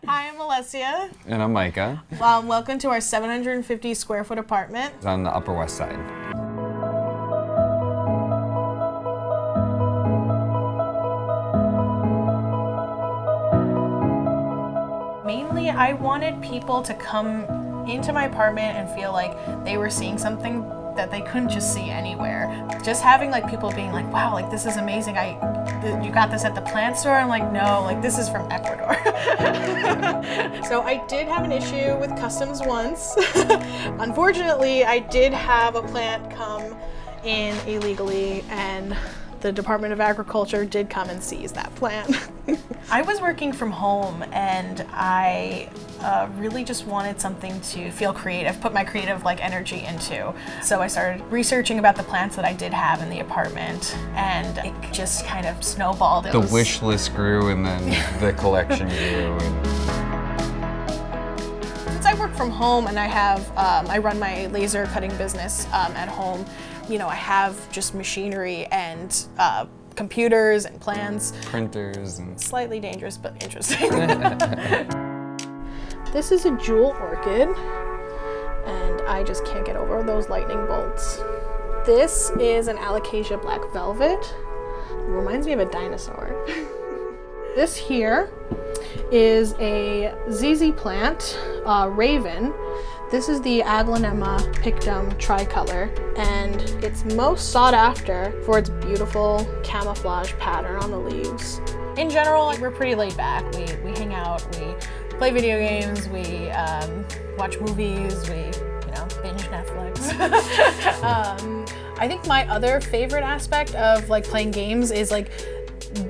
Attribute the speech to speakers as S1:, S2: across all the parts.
S1: Hi, I'm Alessia.
S2: And I'm Micah.
S1: Welcome to our 750 square foot apartment.
S2: It's on the Upper West Side.
S1: Mainly, I wanted people to come into my apartment and feel like they were seeing something that they couldn't just see anywhere. Just having like people being like, wow, like this is amazing. You got this at the plant store? I'm like, no, like this is from Ecuador. So I did have an issue with customs once. Unfortunately, I did have a plant come in illegally and the Department of Agriculture did come and seize that plant. I was working from home and I really just wanted something to feel creative, put my creative energy into. So I started researching about the plants that I did have in the apartment and it just kind of snowballed.
S2: The wish list grew and then the collection grew.
S1: Since I work from home and I run my laser cutting business at home, you know, I have just machinery and computers and plans.
S2: Printers. And
S1: slightly dangerous, but interesting. This is a jewel orchid, and I just can't get over those lightning bolts. This is an Alocasia black velvet. It reminds me of a dinosaur. This here is a ZZ plant, Raven. This is the Aglaonema Pictum Tricolor, and it's most sought after for its beautiful camouflage pattern on the leaves. In general, we're pretty laid back. We hang out, we play video games, we watch movies, we binge Netflix. I think my other favorite aspect of playing games is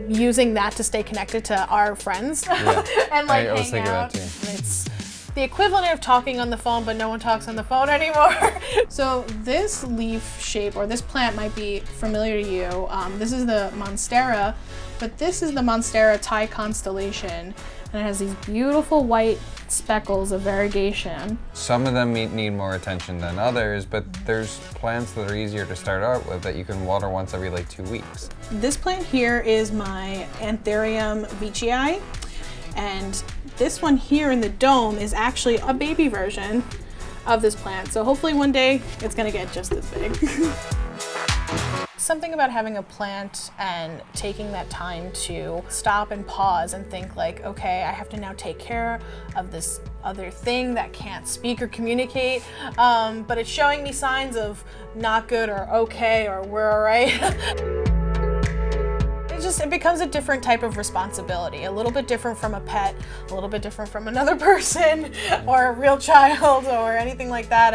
S1: using that to stay connected to our friends.
S2: Yeah.
S1: And
S2: I was
S1: hang
S2: thinking
S1: out.
S2: that too.
S1: It's the equivalent of talking on the phone, but no one talks on the phone anymore. So this leaf shape, or this plant might be familiar to you. This is the Monstera, but this is the Monstera Thai constellation, and it has these beautiful white speckles of variegation.
S2: Some of them need more attention than others, but there's plants that are easier to start out with that you can water once every 2 weeks.
S1: This plant here is my Anthurium Veitchii, and this one here in the dome is actually a baby version of this plant. So hopefully one day it's gonna get just this big. Something about having a plant and taking that time to stop and pause and think okay, I have to now take care of this other thing that can't speak or communicate, but it's showing me signs of not good or okay or we're all right. It becomes a different type of responsibility, a little bit different from a pet, a little bit different from another person or a real child or anything like that.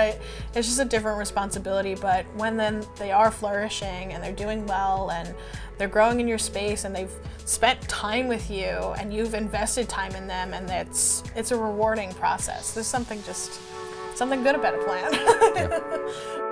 S1: It's just a different responsibility, but when then they are flourishing and they're doing well and they're growing in your space and they've spent time with you and you've invested time in them, and it's a rewarding process. There's something good about a plant.
S2: Yeah.